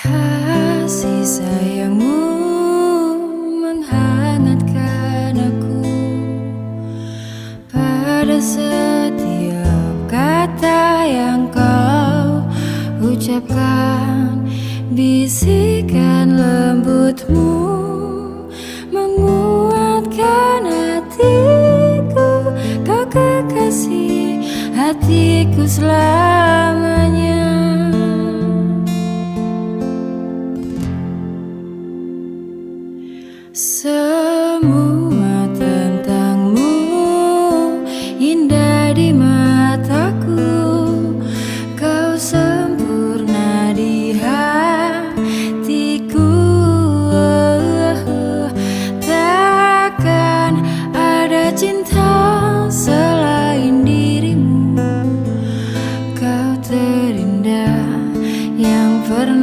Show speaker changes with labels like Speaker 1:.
Speaker 1: Kasih sayangmu menghangatkan aku pada setiap kata yang kau ucapkan. Bisikan lembutmu menguatkan hatiku. Kau kekasih hatiku selalu.